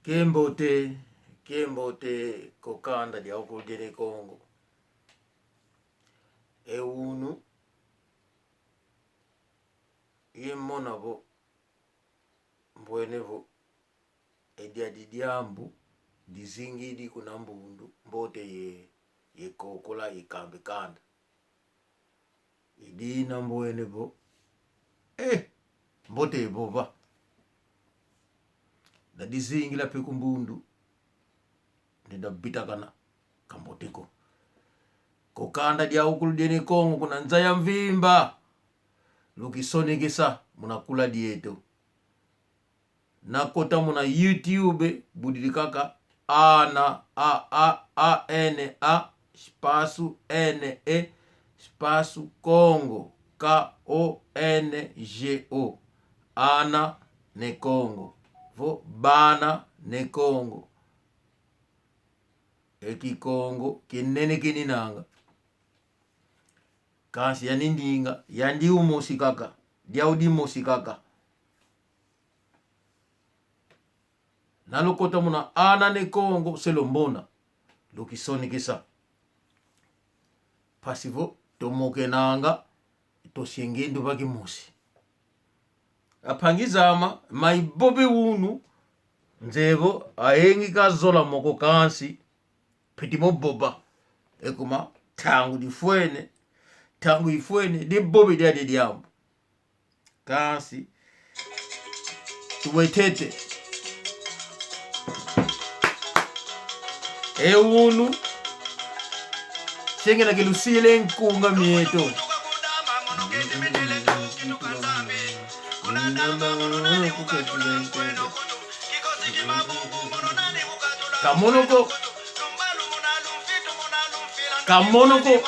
Kembote kokanda dia okudere Kongo. Eunu yemona bo mbwenevo edia didiambu dizingidi kuna mbundu mbote ye kokola ikambe kanda idina mbwenevo mbote bova da dizingila peku mbundu nda bitakana kamboteko kokanda dia okuludene Kongo kuna nzaya mvimba lukisonegesa munakula dieto nakota muna YouTube budilikaka ana spasu NE spasu Kongo KONGO ana ne Kongo vo bana ne Kongo eki Kongo kinene kininanga kasi yanindinga yandi umosikaka diaudi mosikaka nalokota muna ana ne Kongo selombona lukisoni kisa pasivo tomokenanga tosyengendu baki mosi apangizama maibobe unu nzego aengi kazola moko kansi pitimo boba ekuma tangu ifwene de bobe dia de diambo kansi tuwetete eunu shengena kilusile nkunga mieto kamonoko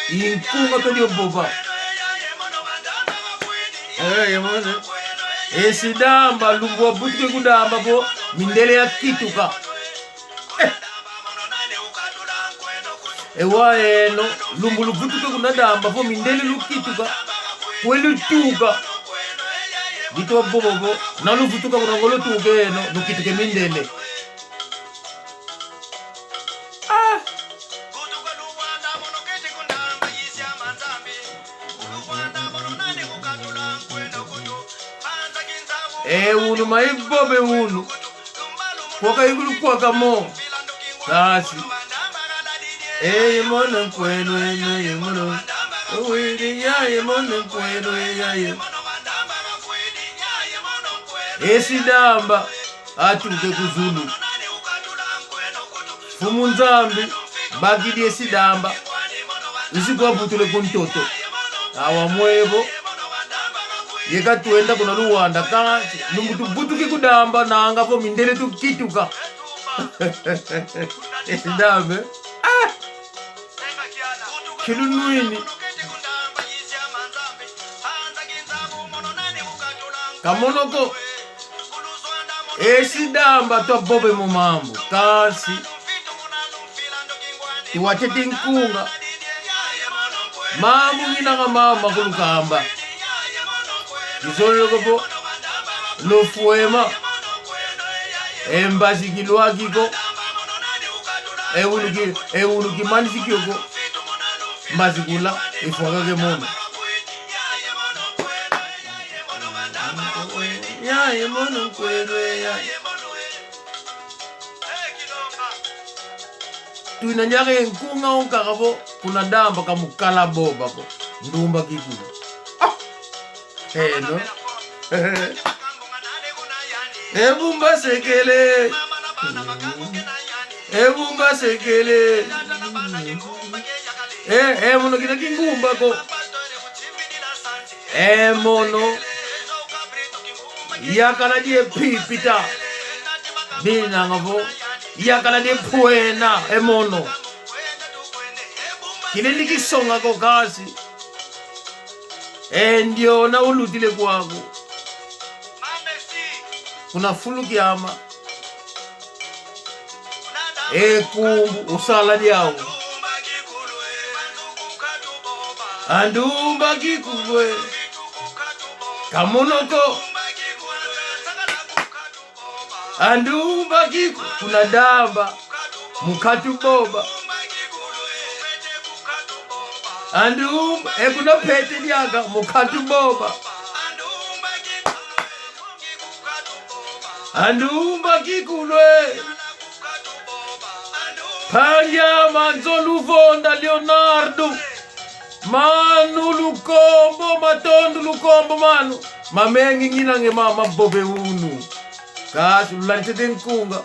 inkunga todio boba yemone esidamba lumbo butuke kudamba bo mindele ya kituka ewaeno lumbu lubutuke kunadamba bo mindele lukituka kwelutuka dito bobo nalubutuka kunangolo tuke eno lukituke mindele unu maibobe unu kwaka igulu kwaka mo kasi yemona nkweno yemona uwiri yemona nkweno esidamba atuke kuzulu fumu nzambi bagidi esidamba usikwa butule kuntoto awamwebo yeka tuenda kuna luwanda kansi lumbutu butuki kudamba nanga po mindele tukituka esidambe kilunuini kamonoko esidamba twa bobe mu mambo kansi tiwatete nkunga mambo nginanga mama kulukamba izologopo lofuema embazikilwakiko ewuluki manisikioko mbazikula ifwakake mono yayemono nkwelwe tuina nyake nkunga onkakabo kuna damba kamukala boba ko ndumba kikulu no ebumba sekele mono kita kingumba ko mono yakala die pipita bina ngavo yakala die puena mono kilindi kisonga ko kasi ndio na ulutile kwako kuna fulu kiama kumbu usala diao andumba kikubwe kamonoko andumba kiku kuna damba mukatu boba andumba kuna pete lyanga mukatu boba andumba kikulwe panya manzo luvonda Leonardo manu lukombo matondo lukombo manu mamengi ngina nge mama bobe unu kasi lulanchete nkunga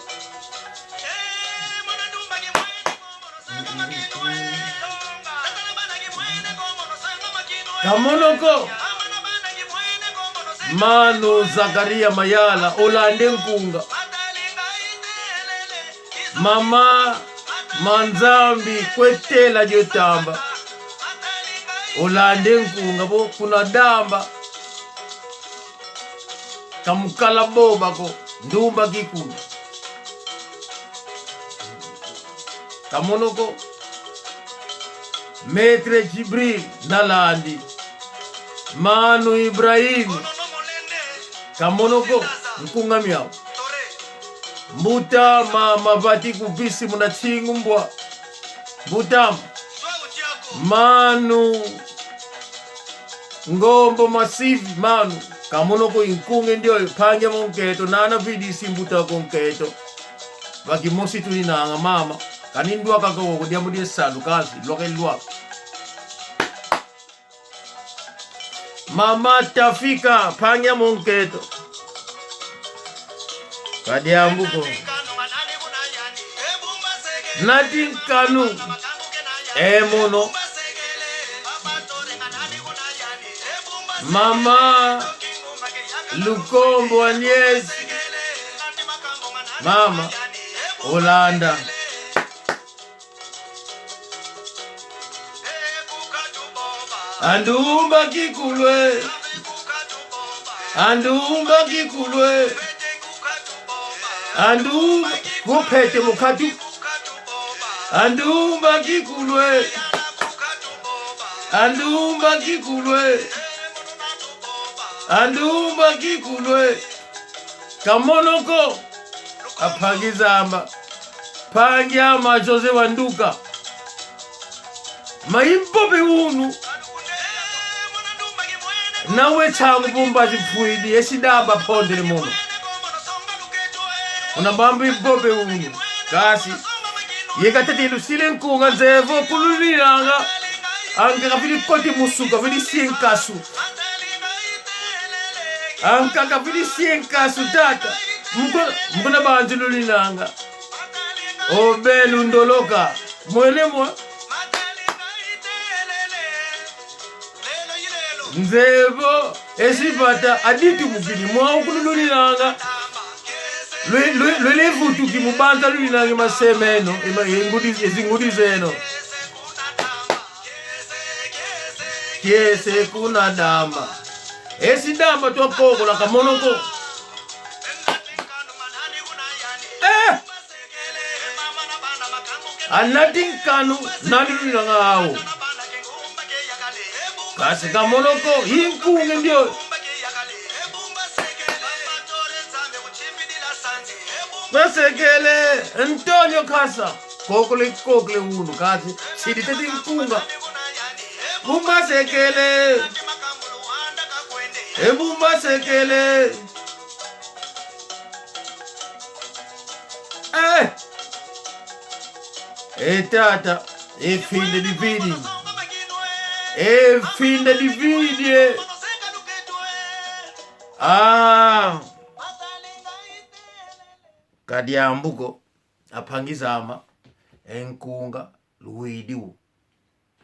kamonoko manu Zakaria Mayala olande nkunga mama Manzambi kwetela jotamba olande nkunga bo kuna damba kamukala boba ko ndumba kikuna kamonoko Metre Jibril nalandi Manu Ibrahim kamonoko nkunga miao Mbuta mabati kubisi muna chingumbwa Mbuta Manu Ngombo masivi manu kamonoko inkunge ndio panya monketo nana vidi simbuta konketo Wakimosi tulinanga mama kanindwa kako kudia mudie salu kazi lokelwa Mama Tafika panya monketo Kadiambuko Nadine Kanu Emono Mama Lukombo Agnes Mama Olanda Andumba kikulwe Andumba kikulwe Andumba kupete mukatu Andumba kikulwe Andumba kikulwe Andumba kikulwe kamonoko apagizamba panja ma Jose Wanduka maimpope unu nawe changu bumba zifuidi esidamba pondele mono unabambi bobe unu kasi yekatete lusile nkunga zevo kululiranga anka kafili koti musuka fili sienkasu anka kafili sienkasu tata mkona banjululiranga obelu ndoloka mwelemwa nzevo esipata aditu mukini mwa ukululiranga Lwe vutu ki mubanza lulinanga masemeno ezingudi zeno Kiese kuna damba esi damba twakokola kamonoko Nadine Kanu naluliranga awo kasi kamonoko inkunge ndio Masekele Antonio Kasa kokole unu kasi siditete nkunga Bumba sekele Bumba sekele tata finde dividi finde dividi Kadiambuko apangizama enkunga luidiwo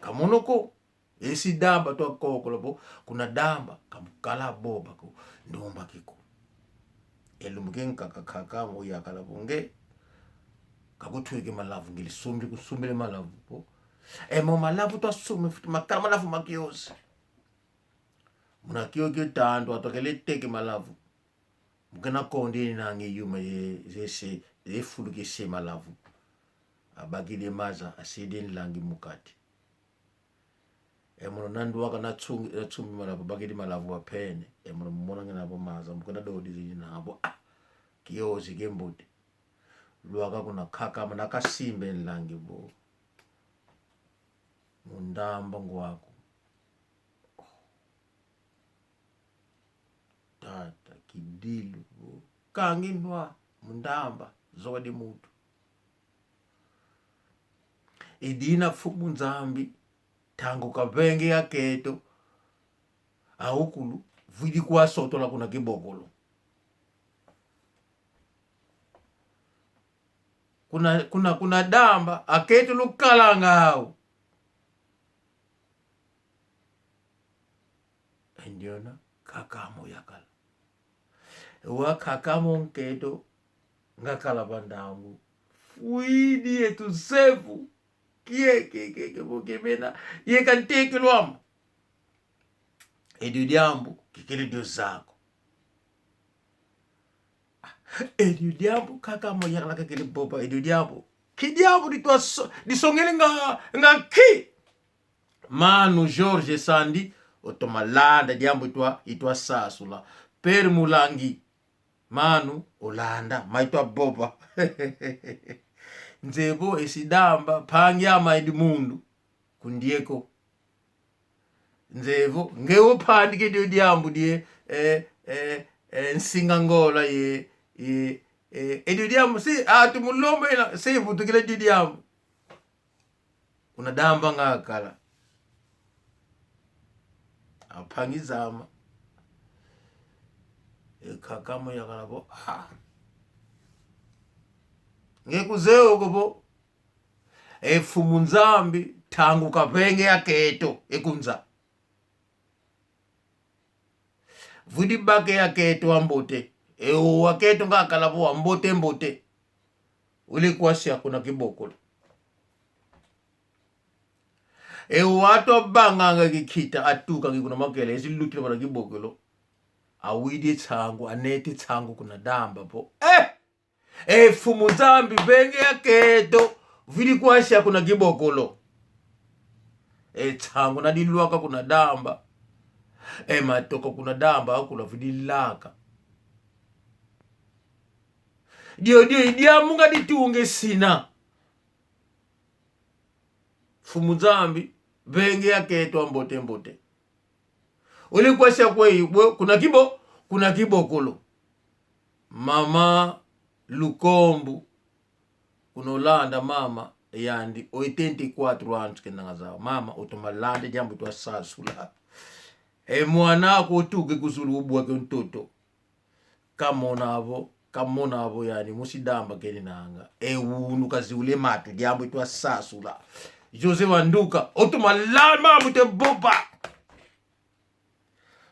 kamonoko esi damba twakokola bo kuna damba kamukala boba ko ndumba kiko elumuke kakaka mo yakala bonge kakutweke malavu ngilisumbi kusumbele malavu bo mo malavu twasume futhi makala malavu makiyosi muna kiyo tando atokele teke malavu mukena kondi nangi yuma yese efuluke se malavu abagile maza asideni langi mukati emono nandu waka natsumbi malavu bagile malavu apene emono mona ngena bo maza mukena dodi nabo kiyozi kembuti lwaka kuna khakama nakasimbe nlangi bo mundamba ngwako tata kidilu bo kanginwa mundamba zodi mutu idina fumu nzambi tangu kapenge ya keto aukulu vidi kwa soto la kuna kibokolo kuna damba aketo lukalanga hao endiona kakamo yakala wa kakamo nketo ngakala bandamu fuidi etu sefu kie bokemena ye kanteke lwama edu diambu kikele dio zako edu diambu kakamo yakala kikele boba edu diambu kidiambu disongele nga ki manu George Sandi otomalanda diambu itwa sasula per mulangi manu olanda maitwa boba nzebo esidamba pangyama Edmundu kundieko nzevo ngewo pandike dio diambu die nsinga ngola ye edio diambu si atumulombo ina si vutukile dio diambu unadamba ngakala apangizama kakamo yakala bo ngekuzeo kobo efumu nzambi tangu kapenge ya keto ekunza vudi bake ya keto ambote wa keto ngakala bo ambote mbote ulikuwa kuna kibokolo wato banganga kikita atuka ngikuna makele esilukile bana kibokolo awidi tsangu aneti tsangu kuna damba po fumu nzambi benge ya keto vili kwasha kuna kibokolo tsangu nadilwaka kuna damba matoko kuna damba akula vili laka dio idiamu nga ditunge sina fumu nzambi benge ya keto mbote uli kwasha kuna kibokolo mama Lukombu kunolanda mama yandi 84 anos kenanga zawo mama otomalanda jambo twa sasula mwana ko tuke kuzulu ubwa ntoto kamona abo yani musidamba keninanga ewunu kaziule matu jambo twa sasula Jose Wanduka otomalanda mama boba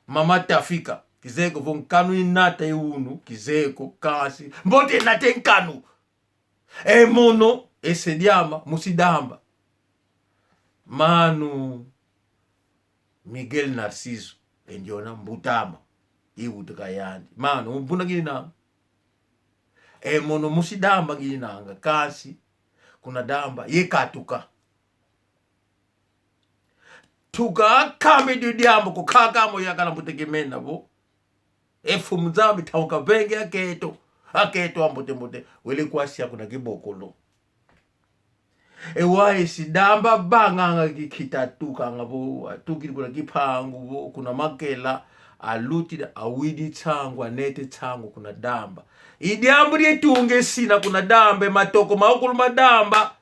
mama Tafika kizeko vonkanu inata ewunu kizeko kasi mbote nate nkanu mono esediama musidamba manu Miguel Narciso endiona mbutama iwutuka yandi manu mbuna gina mono musidamba ginanga kasi kuna damba yekatuka tuka kambe diambo kukakamo yakala mutegemena bo fumu nzambi tauka benge aketo ambote wele kwasha kuna kibokolo wae sidamba banganga kikita tuka ngabo tukiri kuna kipangu bo kuna makela aluti awidi tsangu anete tsangu kuna damba idiambu lietunge sina kuna dambe matoko maukulu madamba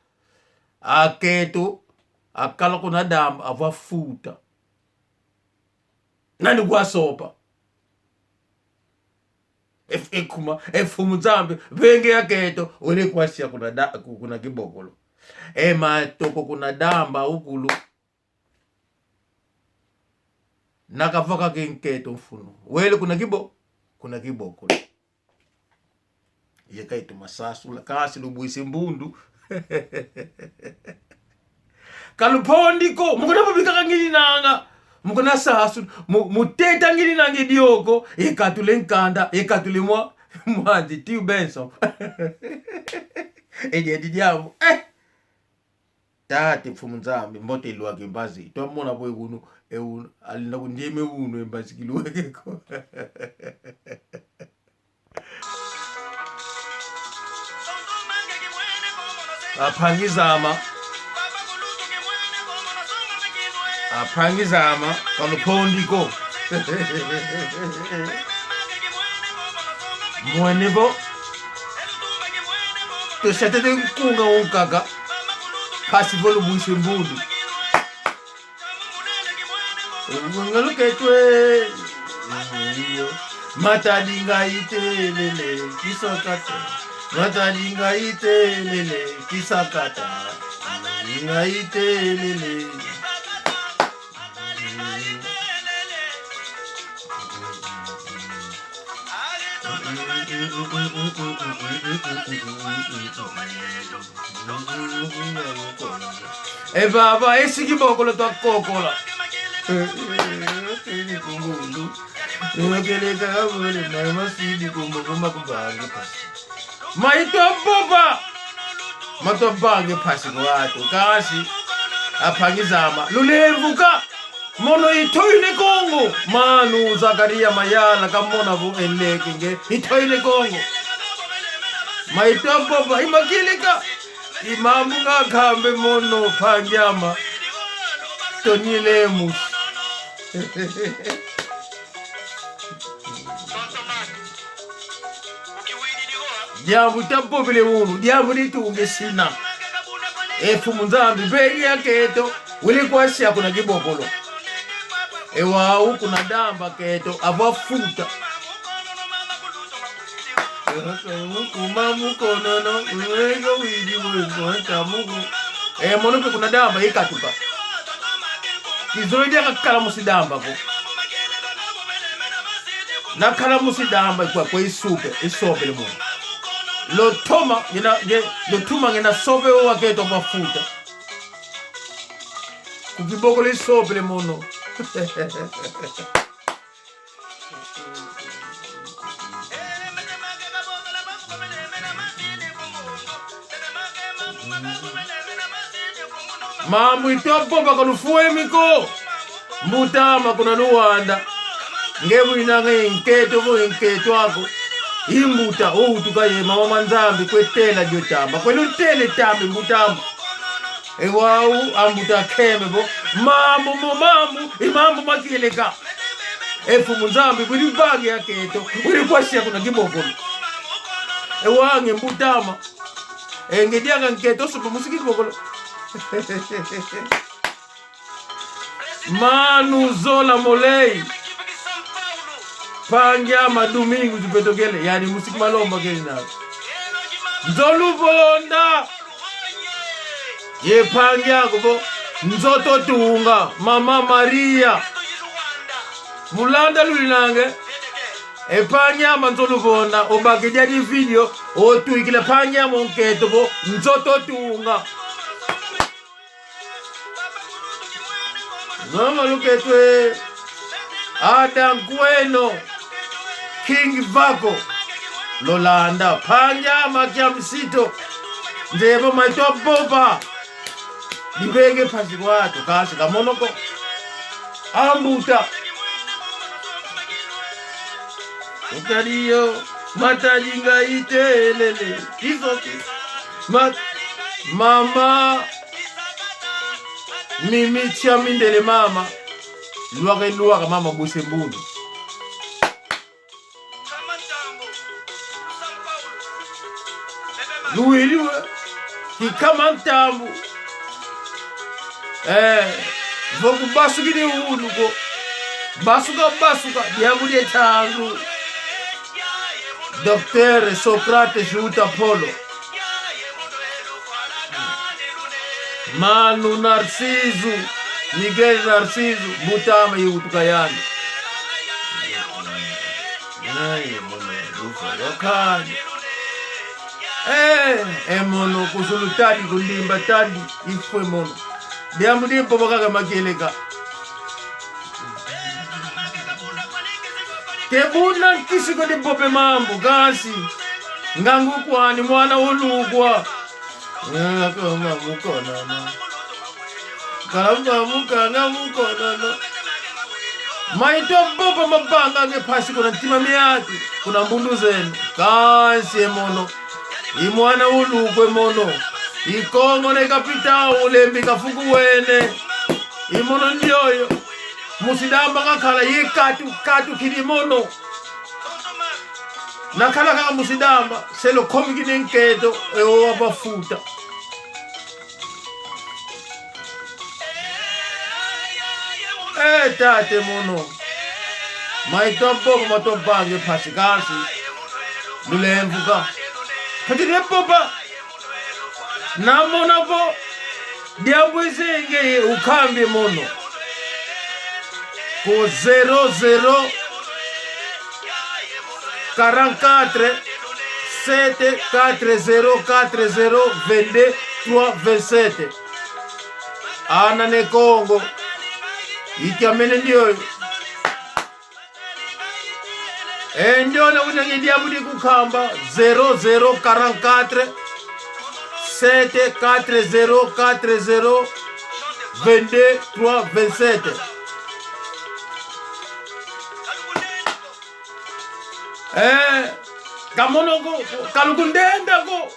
aketo akala kuna damba avafuta nani kwa sopa fumu nzambi benge ya keto ule kwasha kuna kibokolo matoko kuna damba ukulu nakavaka kenketo mfuno wele kuna kibokolo yekaitu masasula kasi lubuisi mbundu kalupondiko mukuna babika ngini nanga mukuna sasu muteta ngini nange dioko ekatule nkanda ekatule mwanzi tiu benso ejedi diamu tate fumu nzambi mbote ilwa kimbazi twamona boy kuno alinda kundime uno embazi kilwekeko apangizama kalupondiko mwenevo toshatete kunga onkaga pasivolo buise mbulu ngaluketwe matadinga itelele kisakata matadinga itelele kisakata dinga itelele baba esikibokolo twakokola maitoboba matobange phasi kwato kasi aphangizama lulevuka mono itoile Kongo manu Zakaria Mayala kamona vu eleke nge itoile Kongo maitoboba imakilika imamu ngakhambe mono phanyama tonilemus diabu tapobile unu diabu litunge sina efu munzambi begi yaketo ulikwasya kuna kibokolo ewau kuna damba keto abafuta kumamukonono uwego wiji wego monoke kuna damba ikatuka kizoroja kakala musidamba ko nakala musidamba kwa isupe le mono lotoma ngena sobe waketo mafuta kukiboko le sobe le mono mamu itopopa kanufuemiko mbutama kuna Luanda ngebu inange nketo ako imbuta tukaye mama manzambi kwetela jotamba kwelutele tambi mbutama ewau ambuta kemebo mamu imambo makileka efu munzambi kwilibagi yaketo ulikwasya kuna kibokolo ewange mbutama ngedianga nketo sopa musiki kibokolo Manu Zola Molei Pangyama Domingo Jupetogele yani musiki malomba keli na Nzolubonda ye Pangyago bo Nzoto Tunga Mama Maria Mulanda lulinange Pangyama Nzolubonda obagedia di video otuikile Pangyama onketo bo Nzoto Tunga Mama luketwe Adam Kweno King Vako Lolanda Pangyama kya msito Ndebo maito boba Nibenge pasi kwato kasi kamonoko ambuta Ukariyo matajinga itelele kisoki mama mimi chamindele mama luaka mama buse mbulu luiliwe kikama ntambu voku basukile uluko basuka diabulie tangu Dr. Socrates Juta Polo Manu Narciso Miguel Narciso Butama yutukayani mono kusulutadi kulimba tadi ifwe mono diamudi mpobaka makeleka kebuna kisiko di bope mambo kasi ngangu kwani mwana ulugwa kama mukonana kama mukanga mukonana maito bopa mabanga ke pasi kuna ntima miyati kuna mbundu zenu kasi mono imwana ulugwe mono Ikongo ne kapita ulembi kafuku wene. Imono ndioyo. Musidamba kakala ye katu kidimono. Nakala kaka musidamba. Selo komi kinenketo eo wabafuta. Tate mono. Maitobo matobange pasikasi. Lulemvuka. Katire popa. Namona po. Diabwezenge ukambi mono. Ko 00 44 7 40 40 22 3 27. Ana ne Congo. Ikiamene ndio. Enjona unangidia mudi kukamba 0044 740 40 22 3 27. Kamonogo kalukundenda go.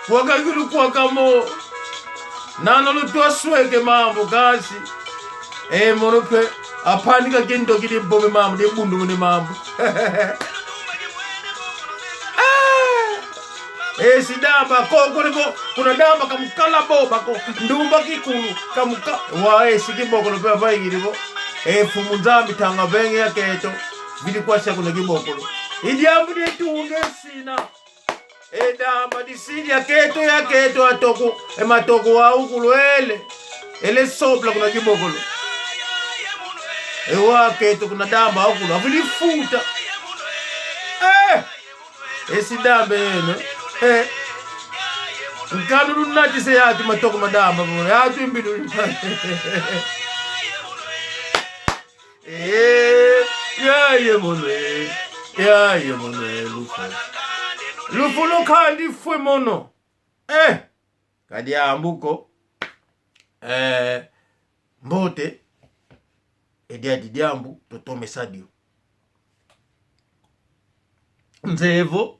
Wakagulu kwa kamo nano lutua sweke mambo kasi monope apanika kendo kidi bombe mambo de bundu mune mambo. Sidamba koko nipo kuna damba kamukala boba ko ndumba kikulu kamuka wa sikiboko no pe bayi nipo fumunzambi tanga benge yaketo bili kwasha kuna kiboko idi ambu de tunge sina damba disidi yaketo atoko matoko wa ukulwele ele sopla kuna kiboko waketo kuna damba ukulu avilifuta sidambe yeno nkanu lunati se yati matoko madamba mo yatu imbidu ya monwe lufu lukandi fwe mono kadi ambuko mbote edia didiambu totome sadio nzevo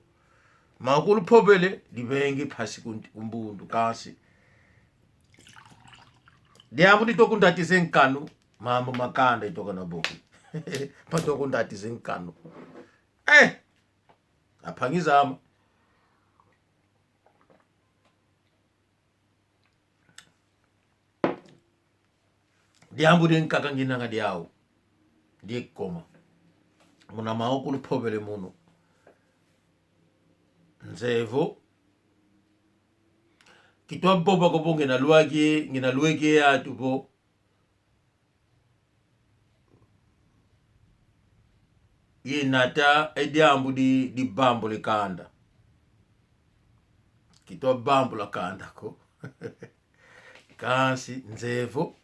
makulu pobele libengi phasi kumbundu kasi diambu ditokundati zenkanu mambo makanda itoka na boku patokundati zenkanu aphangizama diambu denkaka nginanga diawo diekoma muna makulu pobele muno nzevo kitwa boba ko ngina luwake ya tubo inata ediambu di bambo le kanda kitwa bambo la kanda ko kasi nzevo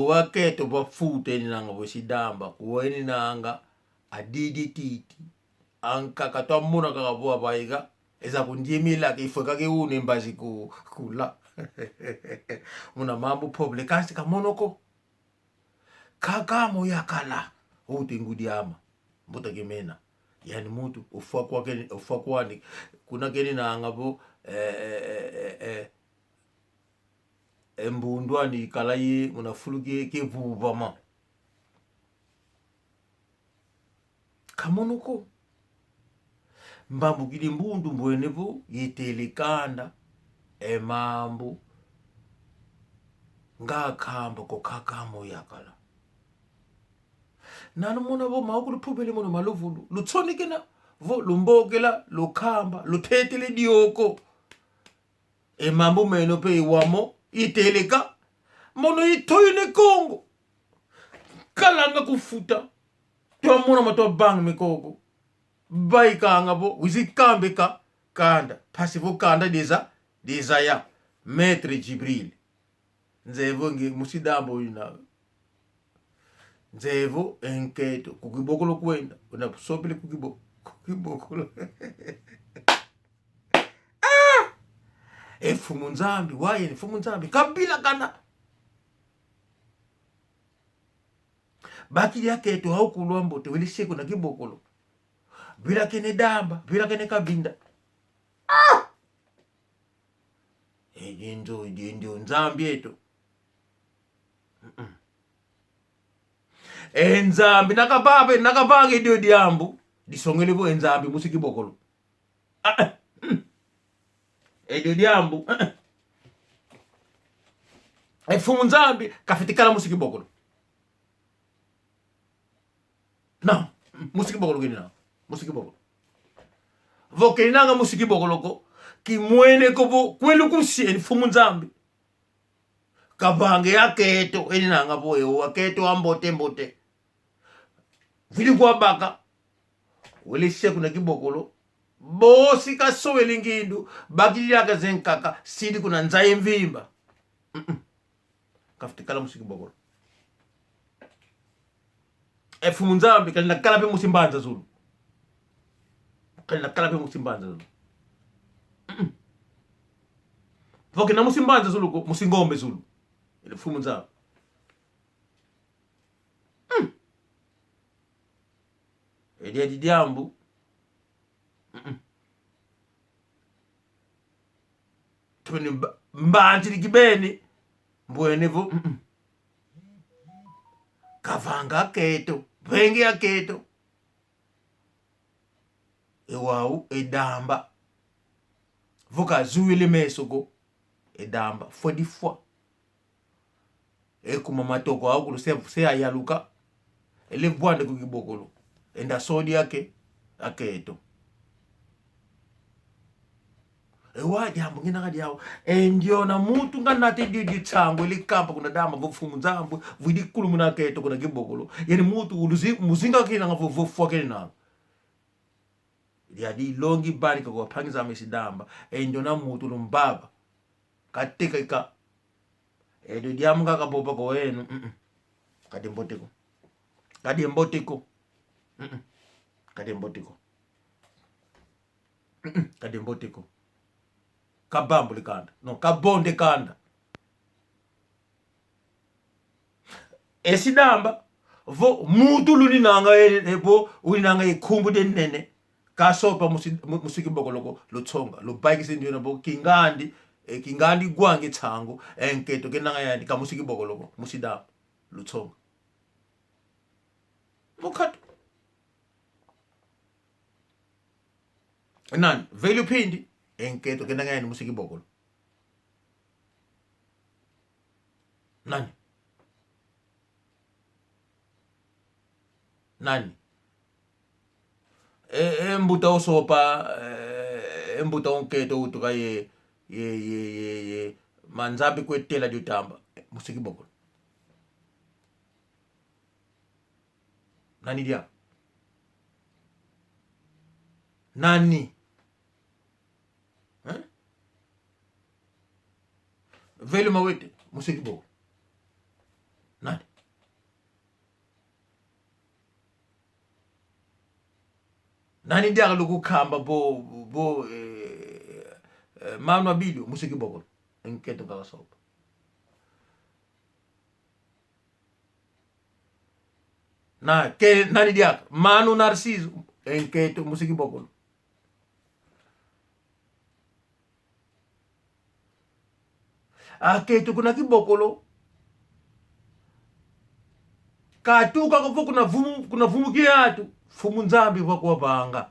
waketo bafute ni nanga bosidamba kuweni nanga adidi titi anka katwa muna kakabua baiga eza kundimila kifweka ke une mbazi kula muna mambo poble kasi kamonoko kakamo yakala uti ngudiama mbuta gemena yani mutu ufwa kwani kuna keni na ngabo mbundwani kalaye munafuluke ke bubama kamonoko mbambu kili mbundu mbwenevo yetelekanda mambu ngakamba ko kakamo yakala nanu mona vo makulu phubele mono malovulu lutsonikena vo lumbokela lukamba luthetele dioko mambu meno pe iwamo iteleka mono itoyune Kongo kalanga kufuta tuamuna matwa bang mikoko baika ngabo wizikambe ka kanda pasivo kanda deza ya Maître Jibril nzevo ngi musidambo ina nzevo enketo kukibokolo kwenda una sopile kukibokolo fumunzambi waye fumunzambi kabila kana baki yake to haukulombo to wilisheko na kibokolo bila kene damba bila kene kabinda ndio nzambi yetu enzambi nakapange dio diambu disongelevo enzambi musikibokolo edio diambu efumu nzambi kafitikala musikibokolo na musikibokolo kini na musikibokolo vokelinanga musikibokolo ko kimwene kobo kwelu kusieni fumu nzambi kabange yaketo elinanga boye waketo ambote vili kwa baka welishe kuna kibokolo bosi kasowe lingindu bakili yaka zenkaka sidi kuna nzaye mvimba kafitikala musikibokolo efumu nzambi kalina kalape musimbanza zulu voke na musimbanza zulu ko musingombe zulu ile fumu nzambi edia diambu tuni mbanji likibeni mbwenevo kavanga keto vengi ya keto ewau edamba voka zuwile mesoko edamba fodifwa ekuma matoko akulu se ayaluka ele bwande kukibokolo enda sodi yake aketo ewa jambo ngina ngadi yawo endio na mutu nganate di tsango ile kampa kuna dama vofumu nzambu vidi kulu muna keto kuna kibokolo yani mutu uluzi muzinga kina ngavo vofwa kena di longi bari kwa pangiza mesidamba endio na mutu lumbaba katika ika edo diamu kaka boba ko enu kadembotiko kabambule kanda no kabonde kanda esidamba vo mutu luninanga ebo ulinanga ikhumbu denene kasopa musikibokolo lutsonga lubhayikise ndio nabo kingandi gwange tsango enketo kenanga yandi kamusikibokolo musidaba lutsonga mukhato nani velu pindi enketo kenanga yandi musikibokolo nani embuta osopa embuta onketo utuka ye manzambi kwetela diotamba musikibokolo nani dia nani velu mawete musikibokolo nani nani dia lokukamba bo manu abilio musikibokolo enketo kakasopa na ke nani dia manu narciso enketo musikibokolo aketo kuna kibokolo katuka kwa kuna vumu kiatu fumu nzambi kwa kuwapanga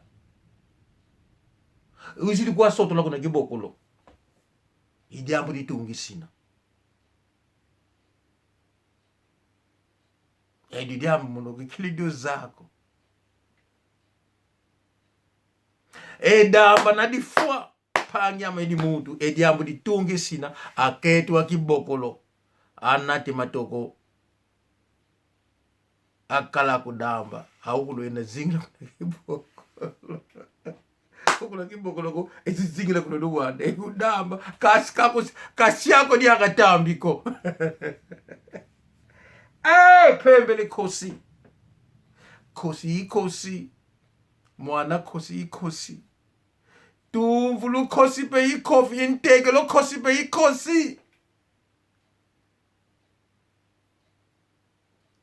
uzili kwa soto la kuna kibokolo idiambu ditungi sina diambu muno kilidio zako edamba na difwa panyama edi muntu diambu ditungi sina aketu wa kibokolo anati matoko akala kudamba haukulwena zingla kuna kibokolo kuna kibokolo ko ezizingila kuna luwande kudamba kasi yako ni akatambiko pembele kosi mwana kosi tumvulu kosi pe ikofi inteke lo kosi pe ikosi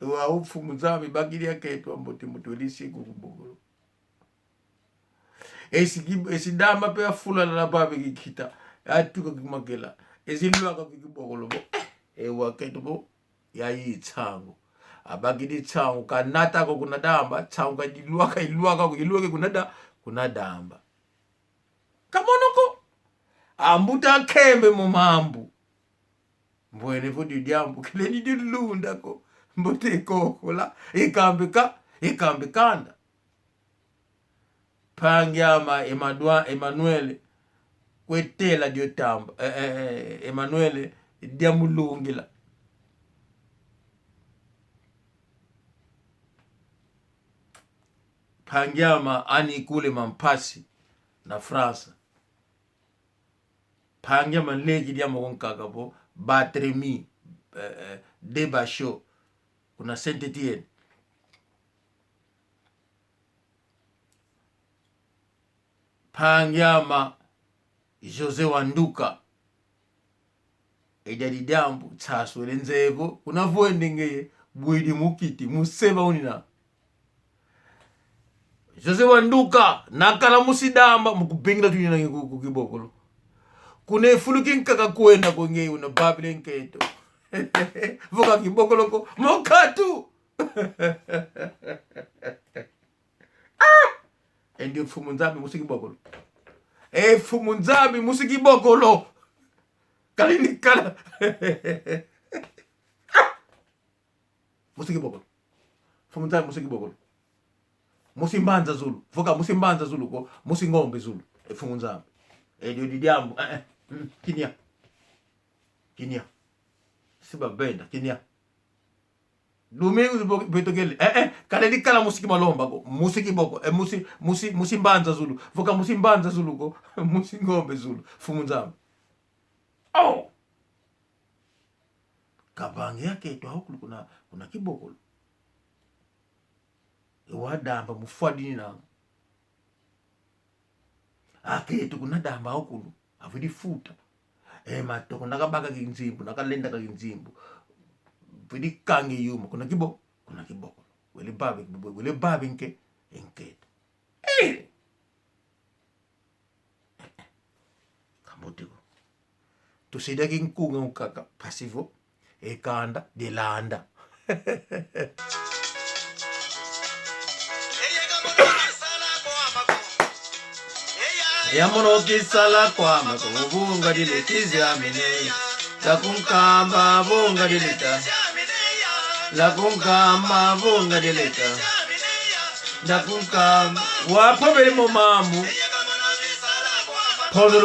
wa ufumu zami bagiri aketo ambote mutulisi kukubogolo esidamba pe fula la babe kikita atuka kimakela esilwaka kikibogolo bo waketo bo yayi tsango abagidi tsango kanata ko kunadamba tsango kadilwaka ilwaka kunadamba kamonoko ambuta kembe mu mambu mbwene vodi diambu kileni dilunda ko mbote koko la ikambe kanda pangyama Emmanuel kwetela diotamba Emmanuel diamulungila pangyama ani kule mampasi na France pangyama legi diamo konkaka bo Batremi Debasho kuna Saint-Étienne pangyama Jose Wanduka ejadi dambu tsaso lenzevo kuna vuendenge bwidi mukiti museba unina Jose Wanduka nakala musidamba mukubingila tunyina kukibokolo kune fulukin kaka kuenda konge una babile nketo voka kibokolo ko mokatu ndio fumu nzambi musikibokolo fumu nzambi musikibokolo kalini kala musikibokolo fumu nzambi musikibokolo musimbanza zulu voka musimbanza zulu ko musingombe zulu fumu nzambi ndio didiambu kinia siba benda kinia Domingo betogele kaleli kala musiki malomba ko musiki boko musimbanza zulu voka musimbanza zulu ko musingombe zulu fumu nzambi kabange yake to hakulu kuna kibokolo wadamba mufadini na aketo kuna damba hakulu avidi futa matoko nakabaka kinzimbu nakalenda ka kinzimbu vidi kangi yuma kuna kiboko wele babe nke enketa kamotiko tusida kinkunga ukaka pasivo ekanda delanda yamono kisala kwa makubunga diletizi amine lakunkamba bunga dileta lakunkamba bunga dileta lakunkamba wapo beli mo mamu